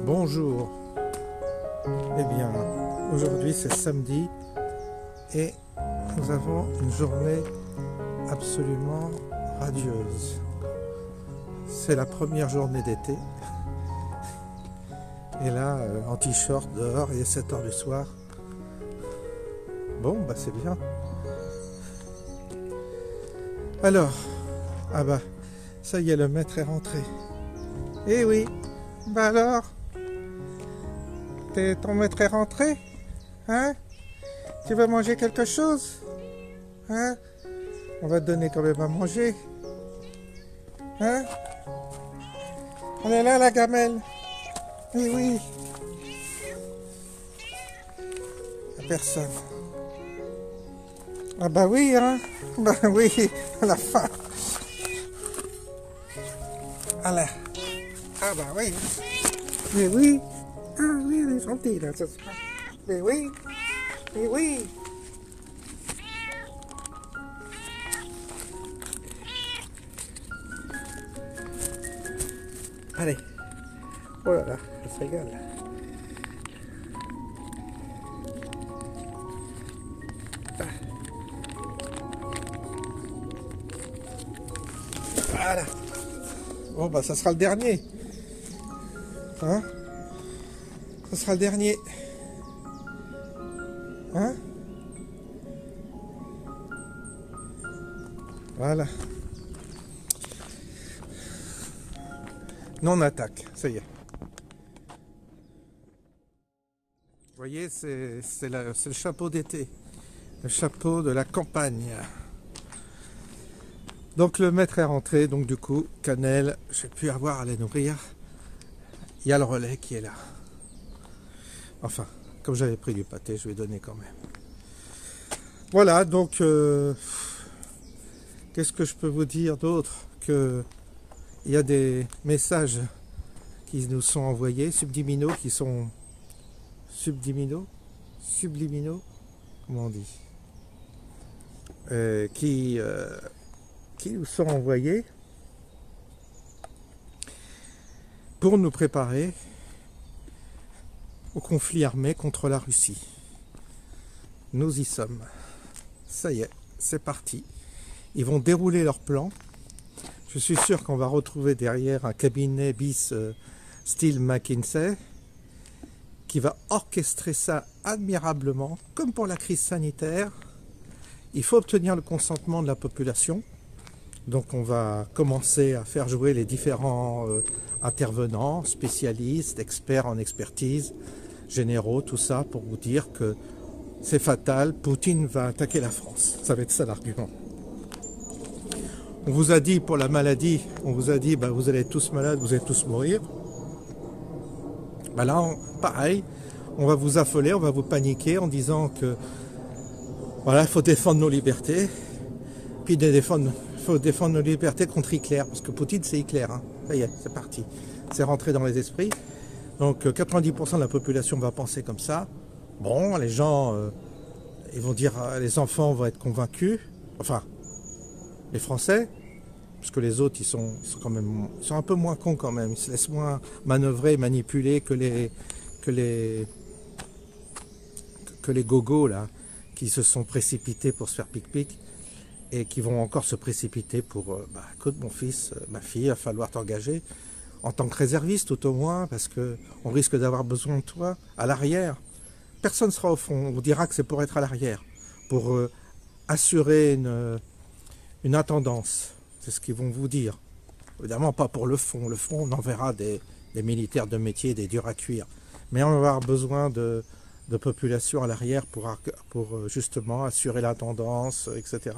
Bonjour, eh bien aujourd'hui c'est samedi et nous avons une journée absolument radieuse. C'est la première journée d'été et là en t-shirt dehors, il est 7 h du soir. Bon bah c'est bien. Alors, ah bah ça y est, le maître est rentré. Eh oui, bah alors ton maître est rentré? Hein? Tu veux manger quelque chose? Hein? On va te donner quand même à manger. Hein? Elle est là, la gamelle. Oui, oui. Y'a personne. Ah bah oui, hein? Bah oui, à la fin. Allez. Ah bah oui. Mais oui. Ah oui, elle est gentille là, ce soir. Mais oui, mais oui. Allez. Oh là là, elle se régale. Voilà. Bon bah ça sera le dernier. Hein? Ce sera le dernier. Hein? Voilà. Non, on attaque. Ça y est. Vous voyez, c'est le chapeau d'été. Le chapeau de la campagne. Donc le maître est rentré. Donc du coup, Cannelle, je vais plus avoir à les nourrir. Il y a le relais qui est là. Enfin, comme j'avais pris du pâté, je vais donner quand même. Voilà, donc, qu'est-ce que je peux vous dire d'autre? Que il y a des messages qui nous sont envoyés, subliminaux, subliminaux, comment on dit, qui nous sont envoyés pour nous préparer au conflit armé contre la Russie. Nous y sommes. Ça y est, c'est parti. Ils vont dérouler leur plan. Je suis sûr qu'on va retrouver derrière un cabinet bis style McKinsey qui va orchestrer ça admirablement, comme pour la crise sanitaire. Il faut obtenir le consentement de la population. Donc on va commencer à faire jouer les différents intervenants, spécialistes, experts en expertise, généraux, tout ça pour vous dire que c'est fatal, Poutine va attaquer la France. Ça va être ça l'argument. On vous a dit pour la maladie, on vous a dit bah, vous allez être tous malades, vous allez tous mourir. Bah là, pareil, on va vous affoler, on va vous paniquer en disant que voilà, il faut défendre nos libertés. Puis il faut défendre nos libertés contre Hitler, parce que Poutine c'est Hitler. Hein. Ça y est, c'est parti. C'est rentré dans les esprits. Donc 90% de la population va penser comme ça. Bon, les gens, ils vont dire, les enfants vont être convaincus. Enfin, les Français, parce que les autres, ils sont quand même, ils sont un peu moins cons quand même. Ils se laissent moins manœuvrer, manipuler que les gogos là, qui se sont précipités pour se faire pic-pic et qui vont encore se précipiter pour, écoute mon fils, ma fille, il va falloir t'engager en tant que réserviste tout au moins, parce que on risque d'avoir besoin de toi à l'arrière. Personne ne sera au fond, on vous dira que c'est pour être à l'arrière, pour assurer une intendance, c'est ce qu'ils vont vous dire. Évidemment pas pour le fond, on enverra des militaires de métier, des durs à cuire, mais on va avoir besoin de population à l'arrière pour justement assurer l'intendance, etc.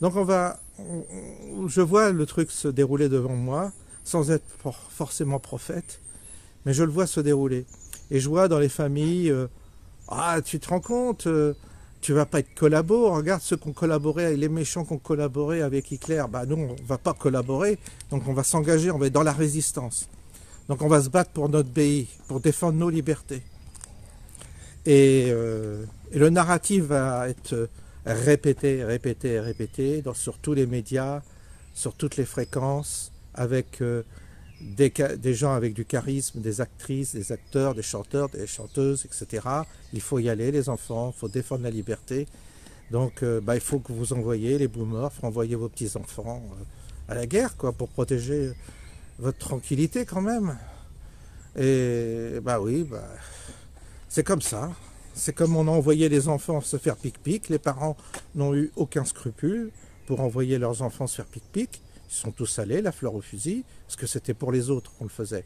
Donc je vois le truc se dérouler devant moi, sans être forcément prophète, mais je le vois se dérouler. Et je vois dans les familles, tu te rends compte, tu vas pas être collabo. Regarde ceux qui ont collaboré, les méchants qui ont collaboré avec Hitler. Bah nous, on va pas collaborer. Donc on va s'engager, on va être dans la résistance. Donc on va se battre pour notre pays, pour défendre nos libertés. Et le narratif va être répété, répété, répété sur tous les médias, sur toutes les fréquences, avec des gens avec du charisme, des actrices, des acteurs, des chanteurs, des chanteuses, etc. Il faut y aller, les enfants, il faut défendre la liberté. Donc il faut que vous envoyiez les boomers, il faut envoyer vos petits-enfants à la guerre, quoi, pour protéger votre tranquillité quand même. Et oui, c'est comme ça. C'est comme on a envoyé les enfants se faire pic-pic. Les parents n'ont eu aucun scrupule pour envoyer leurs enfants se faire pic-pic. Ils sont tous allés, la fleur au fusil, parce que c'était pour les autres qu'on le faisait.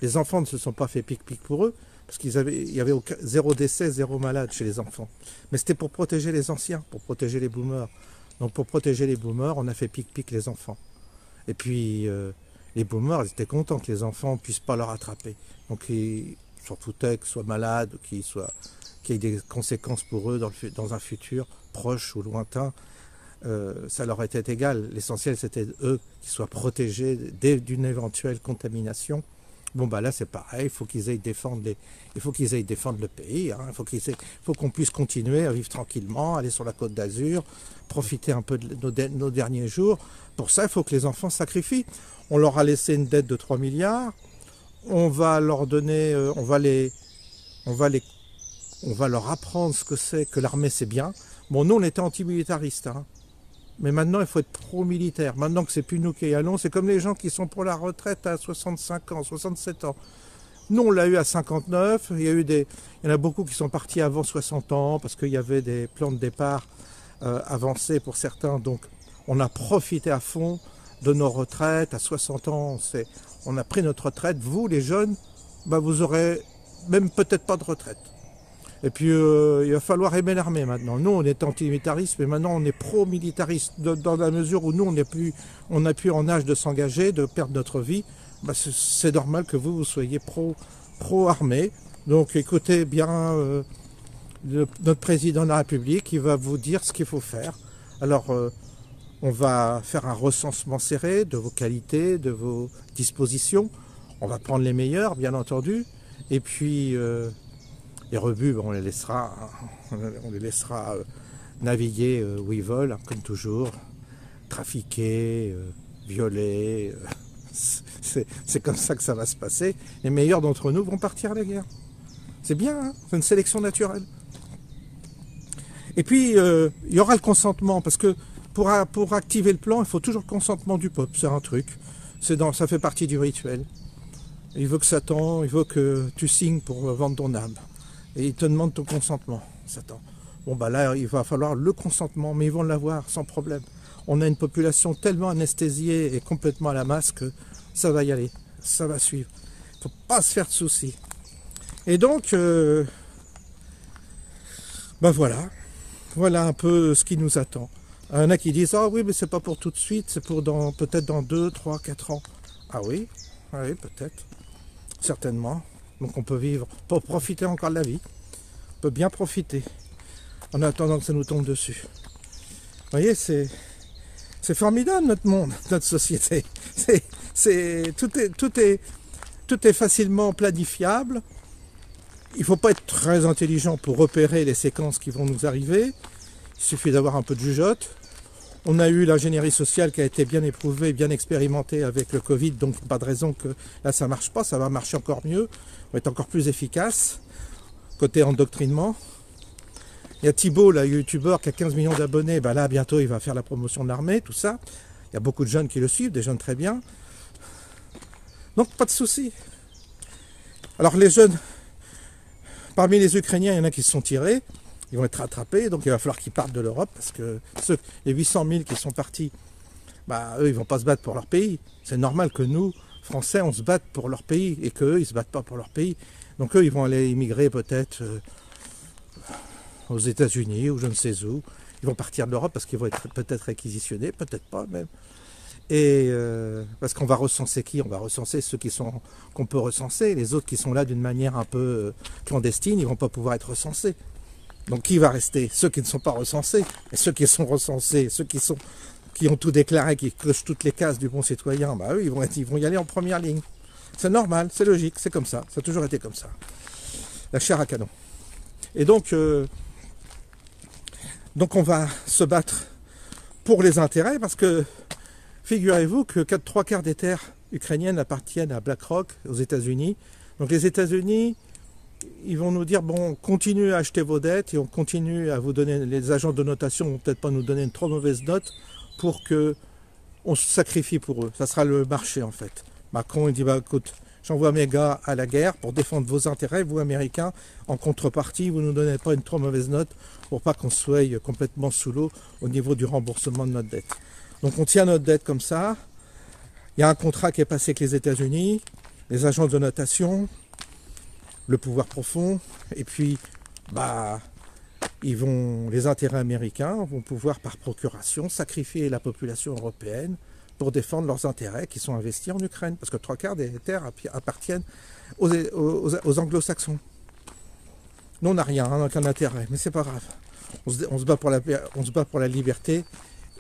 Les enfants ne se sont pas fait pic-pic pour eux, parce qu'il y avait zéro décès, zéro malade chez les enfants. Mais c'était pour protéger les anciens, pour protéger les boomers. Donc pour protéger les boomers, on a fait pic-pic les enfants. Et puis les boomers, ils étaient contents que les enfants ne puissent pas leur attraper. Donc ils s'en foutaient qu'ils soient malades, qu'il y ait des conséquences pour eux dans un futur proche ou lointain. Ça leur était égal. L'essentiel, c'était eux qui soient protégés d'une éventuelle contamination. Bon, là, c'est pareil. Il faut qu'ils aillent défendre le pays. Hein. Il faut qu'on puisse continuer à vivre tranquillement, aller sur la Côte d'Azur, profiter un peu de nos derniers jours. Pour ça, il faut que les enfants sacrifient. On leur a laissé une dette de 3 milliards. On va leur donner, on va leur apprendre ce que c'est que l'armée, c'est bien. Bon, nous, on était antimilitaristes, hein. Mais maintenant, il faut être pro-militaire. Maintenant que c'est plus nous qui y allons, c'est comme les gens qui sont pour la retraite à 65 ans, 67 ans. Nous, on l'a eu à 59. Il y en a beaucoup qui sont partis avant 60 ans parce qu'il y avait des plans de départ avancés pour certains. Donc, on a profité à fond de nos retraites. À 60 ans, on a pris notre retraite. Vous, les jeunes, vous aurez même peut-être pas de retraite. Et puis, il va falloir aimer l'armée maintenant. Nous, on est anti-militariste, mais maintenant, on est pro-militariste. Dans la mesure où nous, on n'a plus en âge de s'engager, de perdre notre vie, c'est normal que vous soyez pro-armée. Donc, écoutez bien notre président de la République, il va vous dire ce qu'il faut faire. Alors, on va faire un recensement serré de vos qualités, de vos dispositions. On va prendre les meilleurs, bien entendu. Et puis... les rebuts, on les laissera naviguer où ils veulent, hein, comme toujours, trafiquer, violer. C'est comme ça que ça va se passer. Les meilleurs d'entre nous vont partir à la guerre. C'est bien, hein, c'est une sélection naturelle. Et puis, il y aura le consentement, parce que pour activer le plan, il faut toujours le consentement du peuple. C'est un truc. Ça fait partie du rituel. Il veut que Satan, il veut que tu signes pour vendre ton âme. Et il te demande ton consentement, Satan. Bon, là, il va falloir le consentement, mais ils vont l'avoir sans problème. On a une population tellement anesthésiée et complètement à la masse que ça va y aller, ça va suivre. Il ne faut pas se faire de soucis. Et donc, voilà un peu ce qui nous attend. Il y en a qui disent, ah oui, mais c'est pas pour tout de suite, c'est pour peut-être dans 2, 3, 4 ans. Ah oui, peut-être, certainement. Donc on peut vivre, pour profiter encore de la vie. On peut bien profiter en attendant que ça nous tombe dessus. Vous voyez, c'est formidable notre monde, notre société. Tout est facilement planifiable. Il ne faut pas être très intelligent pour repérer les séquences qui vont nous arriver. Il suffit d'avoir un peu de jugeote. On a eu l'ingénierie sociale qui a été bien éprouvée, bien expérimentée avec le Covid, donc pas de raison que là ça ne marche pas, ça va marcher encore mieux, on va être encore plus efficace, côté endoctrinement. Il y a Thibault, le youtubeur qui a 15 millions d'abonnés, là bientôt il va faire la promotion de l'armée, tout ça. Il y a beaucoup de jeunes qui le suivent, des jeunes très bien. Donc pas de souci. Alors les jeunes, parmi les Ukrainiens, il y en a qui se sont tirés. Ils vont être rattrapés, donc il va falloir qu'ils partent de l'Europe, parce que les 800 000 qui sont partis, eux, ils vont pas se battre pour leur pays. C'est normal que nous, Français, on se batte pour leur pays, et qu'eux, ils se battent pas pour leur pays. Donc eux, ils vont aller immigrer peut-être aux États-Unis, ou je ne sais où. Ils vont partir de l'Europe, parce qu'ils vont être peut-être réquisitionnés, peut-être pas même. Et parce qu'on va recenser qui? On va recenser ceux qu'on peut recenser. Les autres qui sont là d'une manière un peu clandestine, ils vont pas pouvoir être recensés. Donc qui va rester? Ceux qui ne sont pas recensés. Et ceux qui sont recensés, ceux qui ont tout déclaré, qui cochent toutes les cases du bon citoyen, bah eux, ils vont y aller en première ligne. C'est normal, c'est logique, c'est comme ça. Ça a toujours été comme ça. La chair à canon. Et donc on va se battre pour les intérêts, parce que figurez-vous que 3/4 des terres ukrainiennes appartiennent à BlackRock aux États-Unis. Donc les États-Unis, ils vont nous dire, bon, continuez à acheter vos dettes et on continue à vous donner, les agences de notation vont peut-être pas nous donner une trop mauvaise note pour que on se sacrifie pour eux. Ça sera le marché en fait. Macron il dit, bah écoute, j'envoie mes gars à la guerre pour défendre vos intérêts, vous Américains, en contrepartie, vous ne nous donnez pas une trop mauvaise note pour pas qu'on soit complètement sous l'eau au niveau du remboursement de notre dette. Donc on tient notre dette comme ça. Il y a un contrat qui est passé avec les États-Unis, les agences de notation, le pouvoir profond, et puis bah les intérêts américains vont pouvoir par procuration sacrifier la population européenne pour défendre leurs intérêts qui sont investis en Ukraine, parce que 3/4 des terres appartiennent aux anglo-saxons. Nous on n'a rien, on n'a aucun intérêt, mais c'est pas grave. On se bat pour la liberté,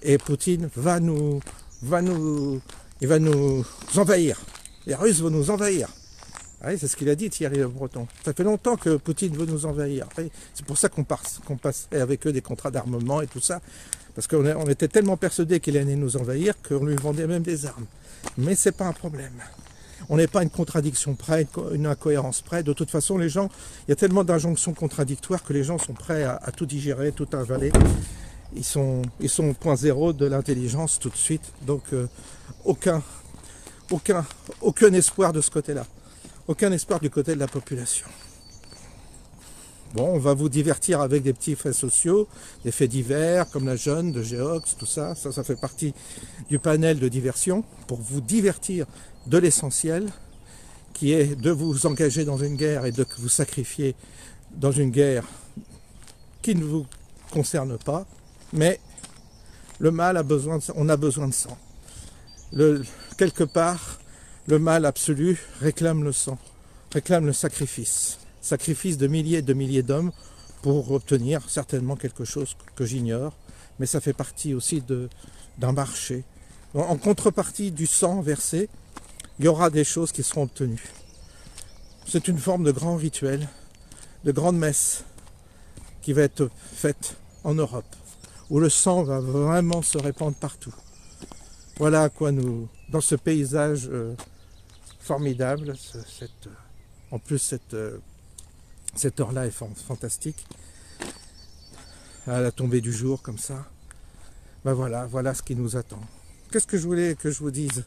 et Poutine va nous envahir. Les Russes vont nous envahir. Oui, c'est ce qu'il a dit, Thierry Le Breton. Ça fait longtemps que Poutine veut nous envahir. C'est pour ça qu'on passait avec eux des contrats d'armement et tout ça. Parce qu'on était tellement persuadés qu'il allait nous envahir qu'on lui vendait même des armes. Mais c'est pas un problème. On n'est pas une contradiction près, une incohérence près. De toute façon, les gens, il y a tellement d'injonctions contradictoires que les gens sont prêts à tout digérer, tout avaler. Ils sont au point zéro de l'intelligence tout de suite. Donc, aucun espoir de ce côté-là. Aucun espoir du côté de la population. Bon, on va vous divertir avec des petits faits sociaux, des faits divers, comme la jeune de Geox, tout ça. Ça fait partie du panel de diversion, pour vous divertir de l'essentiel, qui est de vous engager dans une guerre et de vous sacrifier dans une guerre qui ne vous concerne pas. Mais le mal on a besoin de sang. Quelque part, le mal absolu réclame le sang, réclame le sacrifice. Sacrifice de milliers et de milliers d'hommes pour obtenir certainement quelque chose que j'ignore. Mais ça fait partie aussi d'un marché. En contrepartie du sang versé, il y aura des choses qui seront obtenues. C'est une forme de grand rituel, de grande messe qui va être faite en Europe, où le sang va vraiment se répandre partout. Voilà à quoi nous, dans ce paysage formidable, en plus cette heure-là est fantastique, à la tombée du jour comme ça, ben voilà ce qui nous attend. Qu'est-ce que je voulais que je vous dise?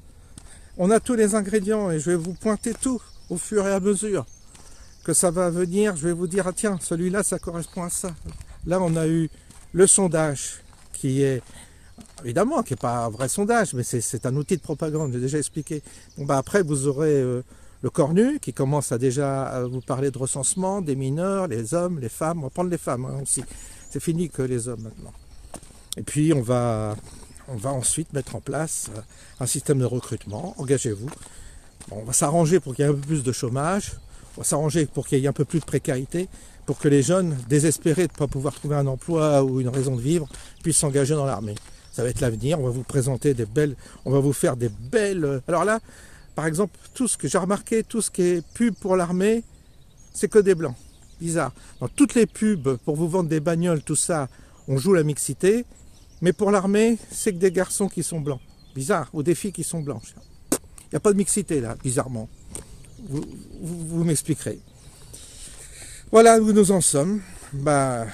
On a tous les ingrédients et je vais vous pointer tout au fur et à mesure que ça va venir. Je vais vous dire, ah tiens, celui-là ça correspond à ça. Là on a eu le sondage qui est évidemment qui n'est pas un vrai sondage, mais c'est un outil de propagande, j'ai déjà expliqué. Bon, bah après vous aurez le Cornu qui commence à vous parler de recensement des mineurs, les hommes, les femmes. On va prendre les femmes aussi. C'est fini que les hommes maintenant. Et puis on va ensuite mettre en place un système de recrutement. Engagez-vous. Bon, on va s'arranger pour qu'il y ait un peu plus de chômage. On va s'arranger pour qu'il y ait un peu plus de précarité, pour que les jeunes, désespérés de ne pas pouvoir trouver un emploi ou une raison de vivre, puissent s'engager dans l'armée. Ça va être l'avenir. On va vous présenter on va vous faire des belles. Alors là, par exemple, tout ce que j'ai remarqué, tout ce qui est pub pour l'armée, c'est que des blancs. Bizarre. Dans toutes les pubs pour vous vendre des bagnoles, tout ça, on joue la mixité. Mais pour l'armée, c'est que des garçons qui sont blancs. Bizarre. Ou des filles qui sont blanches. Il n'y a pas de mixité là, bizarrement. Vous m'expliquerez. Voilà où nous en sommes. Bah,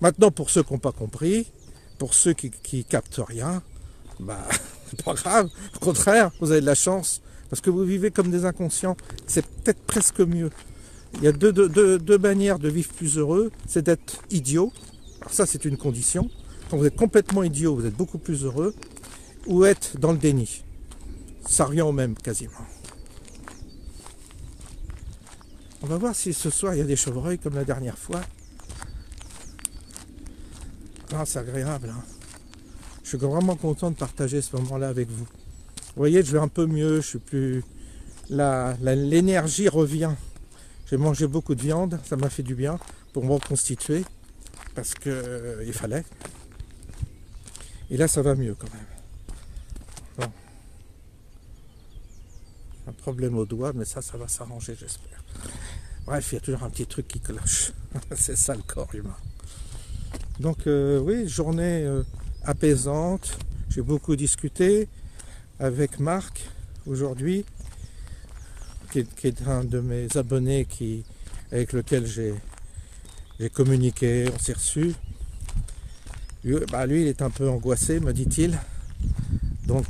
maintenant, pour ceux qui n'ont pas compris, pour ceux qui captent rien, bah, c'est pas grave. Au contraire, vous avez de la chance. Parce que vous vivez comme des inconscients. C'est peut-être presque mieux. Il y a deux manières de vivre plus heureux. C'est d'être idiot. Alors ça, c'est une condition. Quand vous êtes complètement idiot, vous êtes beaucoup plus heureux. Ou être dans le déni. Ça revient au même, quasiment. On va voir si ce soir, il y a des chevreuils comme la dernière fois. Ah, c'est agréable. Hein. Je suis vraiment content de partager ce moment-là avec vous. Vous voyez, je vais un peu mieux. Je suis plus... L'énergie revient. J'ai mangé beaucoup de viande. Ça m'a fait du bien pour me reconstituer. parce que il fallait. Et là, ça va mieux quand même. Bon. Un problème au doigt, mais ça va s'arranger, j'espère. Bref, il y a toujours un petit truc qui cloche. C'est ça le corps humain. Donc oui, journée apaisante. J'ai beaucoup discuté avec Marc aujourd'hui, qui est un de mes abonnés avec lequel j'ai communiqué, on s'est reçu. Lui, il est un peu angoissé, me dit-il. Donc,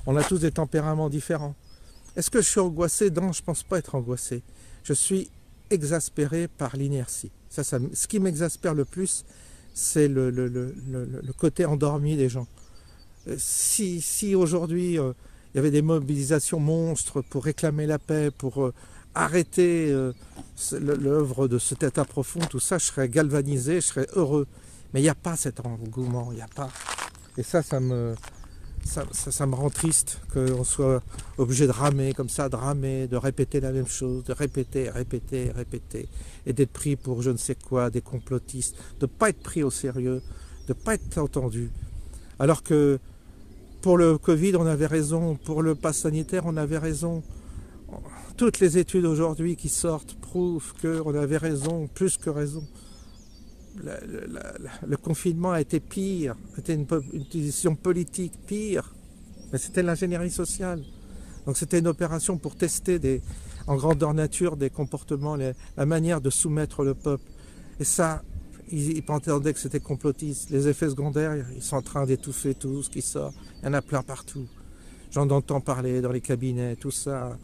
on a tous des tempéraments différents. Est-ce que je suis angoissé? Non, je ne pense pas être angoissé. Je suis exaspéré par l'inertie. Ce qui m'exaspère le plus, c'est le côté endormi des gens. Si aujourd'hui, il y avait des mobilisations monstres pour réclamer la paix, pour arrêter l'œuvre de cet état profond, tout ça, je serais galvanisé, je serais heureux. Mais il n'y a pas cet engouement, il n'y a pas. Et ça me rend triste qu'on soit obligé de ramer comme ça, de répéter la même chose, de répéter, et d'être pris pour je ne sais quoi, des complotistes, de ne pas être pris au sérieux, de ne pas être entendu. Alors que pour le Covid, on avait raison, pour le pass sanitaire, on avait raison. Toutes les études aujourd'hui qui sortent prouvent qu'on avait raison, plus que raison. Le confinement a été pire, c'était une décision politique pire, mais c'était l'ingénierie sociale. Donc c'était une opération pour tester en grandeur nature des comportements, la manière de soumettre le peuple. Et ça, ils prétendaient que c'était complotiste. Les effets secondaires, ils sont en train d'étouffer tout ce qui sort. Il y en a plein partout. J'en entends parler dans les cabinets, tout ça.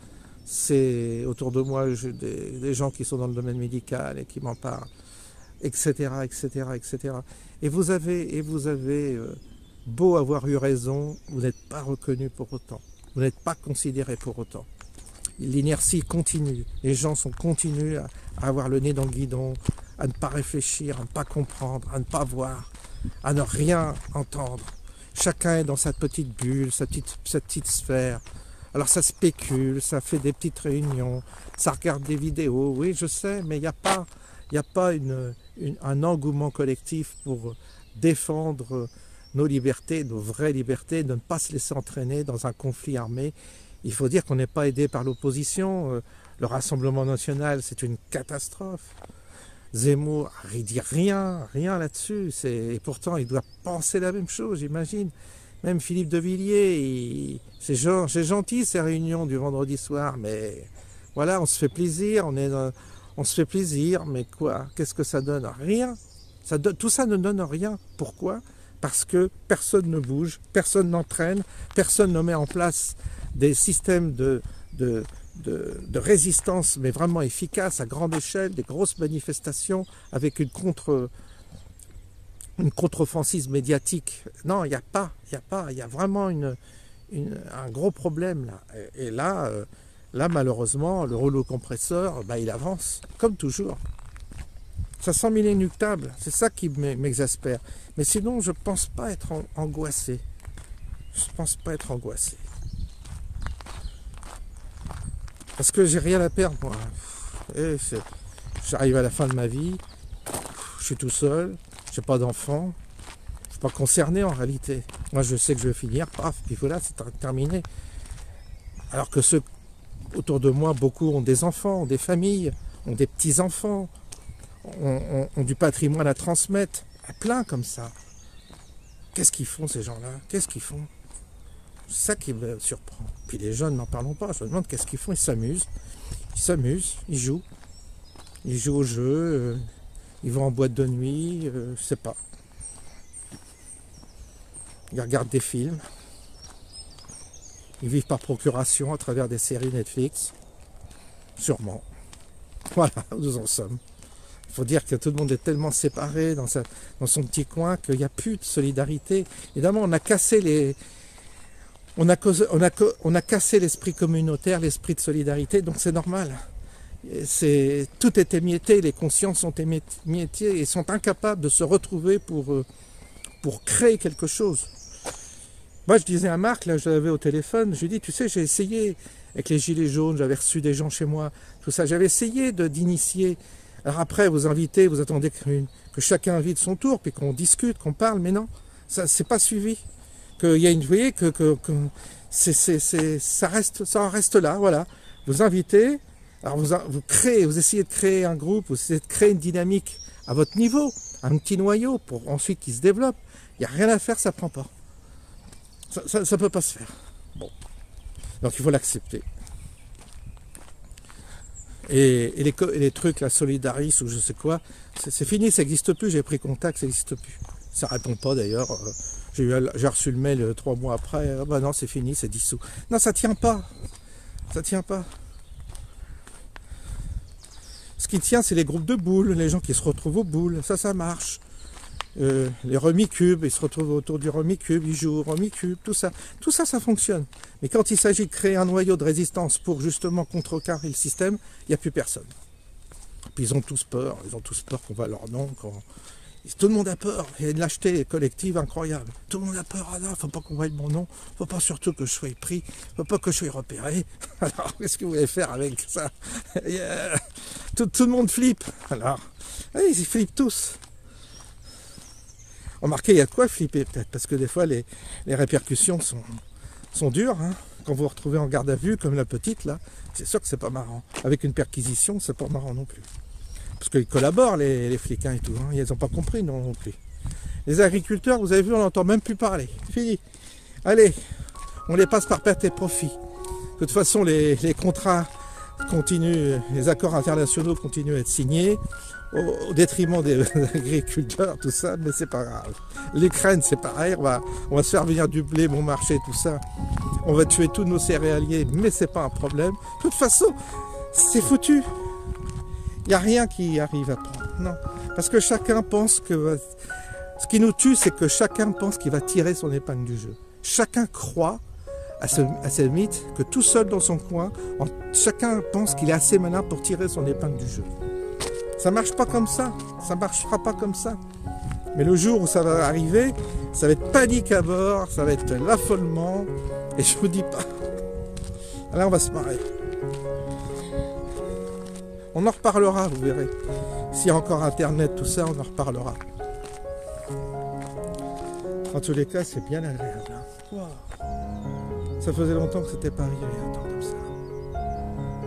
C'est autour de moi des gens qui sont dans le domaine médical et qui m'en parlent. Etc. Et vous avez beau avoir eu raison, vous n'êtes pas reconnu pour autant. Vous n'êtes pas considéré pour autant. L'inertie continue. Les gens continuent à avoir le nez dans le guidon, à ne pas réfléchir, à ne pas comprendre, à ne pas voir, à ne rien entendre. Chacun est dans sa petite bulle, sa petite sphère. Alors ça spécule, ça fait des petites réunions, ça regarde des vidéos. Oui, je sais, mais il n'y a pas un engouement collectif pour défendre nos libertés, nos vraies libertés, de ne pas se laisser entraîner dans un conflit armé. Il faut dire qu'on n'est pas aidé par l'opposition. Le Rassemblement national, c'est une catastrophe. Zemmour, il dit rien là-dessus. Et pourtant, il doit penser la même chose, j'imagine. Même Philippe de Villiers, c'est gentil ces réunions du vendredi soir, mais voilà, on se fait plaisir, on se fait plaisir, mais quoi? Qu'est-ce que ça donne? Rien. Tout ça ne donne rien. Pourquoi? Parce que personne ne bouge, personne n'entraîne, personne ne met en place des systèmes de résistance, mais vraiment efficaces, à grande échelle, des grosses manifestations avec une contre-offensive médiatique. Non, il n'y a pas. Il y a vraiment un gros problème là. Et là, malheureusement, le rouleau compresseur, il avance, comme toujours. Ça sent mille inéluctable, c'est ça qui m'exaspère. Mais sinon, je ne pense pas être angoissé. Je ne pense pas être angoissé. Parce que j'ai rien à perdre, moi. J'arrive à la fin de ma vie, je suis tout seul, j'ai pas d'enfant, je ne suis pas concerné en réalité. Moi, je sais que je vais finir, paf, puis voilà, c'est terminé. Alors que ceux autour de moi, beaucoup ont des enfants, ont des familles, ont des petits-enfants, ont du patrimoine à transmettre, à plein comme ça. Qu'est-ce qu'ils font ces gens-là? Qu'est-ce qu'ils font? C'est ça qui me surprend. Puis les jeunes, n'en parlons pas, je me demande qu'est-ce qu'ils font. Ils s'amusent, ils jouent au jeu, ils vont en boîte de nuit, je sais pas. Ils regardent des films. Ils vivent par procuration à travers des séries Netflix. Sûrement. Voilà, nous en sommes. Il faut dire que tout le monde est tellement séparé dans son petit coin qu'il n'y a plus de solidarité. Évidemment, on a cassé l'esprit communautaire, l'esprit de solidarité, donc c'est normal. Tout est émietté, les consciences sont émiettées et sont incapables de se retrouver pour créer quelque chose. Moi, je disais à Marc, là, je l'avais au téléphone, je lui dis, tu sais, j'ai essayé avec les gilets jaunes, j'avais reçu des gens chez moi, tout ça, j'avais essayé d'initier Alors après, vous invitez, vous attendez que chacun invite son tour, puis qu'on discute, qu'on parle, mais non, ça c'est pas suivi. Qu'il y a une, vous voyez, que ça reste là, voilà. Vous invitez, alors vous créez, vous essayez de créer un groupe, vous essayez de créer une dynamique à votre niveau, un petit noyau, pour ensuite qu'il se développe. Il n'y a rien à faire, ça prend pas. Ça peut pas se faire. Bon. Donc il faut l'accepter. Et les trucs, la Solidaris ou je sais quoi, c'est fini, ça n'existe plus, j'ai pris contact, ça n'existe plus. Ça répond pas d'ailleurs. J'ai reçu le mail 3 mois après, bah non, c'est fini, c'est dissous. Non, ça tient pas. Ça tient pas. Ce qui tient, c'est les groupes de boules, les gens qui se retrouvent aux boules, ça marche. Les remis-cubes, ils se retrouvent autour du remis-cube, ils jouent au remis-cube, tout ça, ça fonctionne. Mais quand il s'agit de créer un noyau de résistance pour justement contrecarrer le système, il n'y a plus personne. Puis ils ont tous peur qu'on va leur nom. Tout le monde a peur, il y a une lâcheté collective incroyable. Tout le monde a peur, ah non, faut pas qu'on voie mon nom, faut pas surtout que je sois pris, faut pas que je sois repéré. Alors, qu'est-ce que vous voulez faire avec ça? Tout le monde flippe. Alors, ils flippent tous. Remarquez, il y a de quoi flipper peut-être, parce que des fois les répercussions sont dures. Hein. Quand vous vous retrouvez en garde à vue, comme la petite là, c'est sûr que c'est pas marrant. Avec une perquisition, c'est pas marrant non plus. Parce qu'ils collaborent, les flics et tout. Hein. Ils n'ont pas compris non plus. Les agriculteurs, vous avez vu, on n'entend même plus parler. Fini. Allez, on les passe par perte et profit. De toute façon, les contrats continuent, les accords internationaux continuent à être signés. Au détriment des agriculteurs, tout ça, mais c'est pas grave. L'Ukraine, c'est pareil, on va se faire venir du blé, bon marché, tout ça. On va tuer tous nos céréaliers, mais c'est pas un problème. De toute façon, c'est foutu. Il n'y a rien qui arrive à prendre. Non. Parce que chacun pense que... Ce qui nous tue, c'est que chacun pense qu'il va tirer son épingle du jeu. Chacun croit à ce mythe que tout seul dans son coin, chacun pense qu'il est assez malin pour tirer son épingle du jeu. Ça marche pas comme ça, ça marchera pas comme ça. Mais le jour où ça va arriver, ça va être panique à bord, ça va être l'affolement, et je vous dis pas. Là, on va se marrer. On en reparlera, vous verrez. S'il y a encore Internet, tout ça, on en reparlera. En tous les cas, c'est bien agréable. Wow. Ça faisait longtemps que c'était pas arrivé un temps comme ça.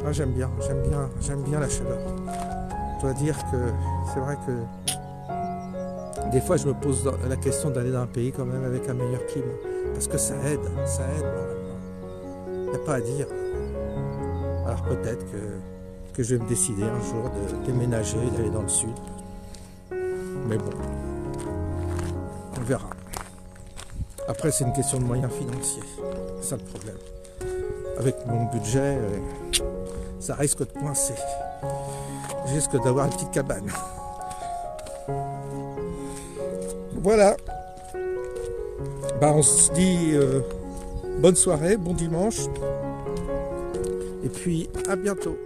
Ah, j'aime bien la chaleur. Je dois dire que c'est vrai que des fois je me pose la question d'aller dans un pays quand même avec un meilleur climat. Parce que ça aide normalement. Il n'y a pas à dire. Alors peut-être que je vais me décider un jour de déménager, d'aller dans le sud. Mais bon, on verra. Après c'est une question de moyens financiers. C'est ça le problème. Avec mon budget, ça risque de coincer. Je risque d'avoir une petite cabane. Voilà. On se dit bonne soirée, bon dimanche. Et puis à bientôt.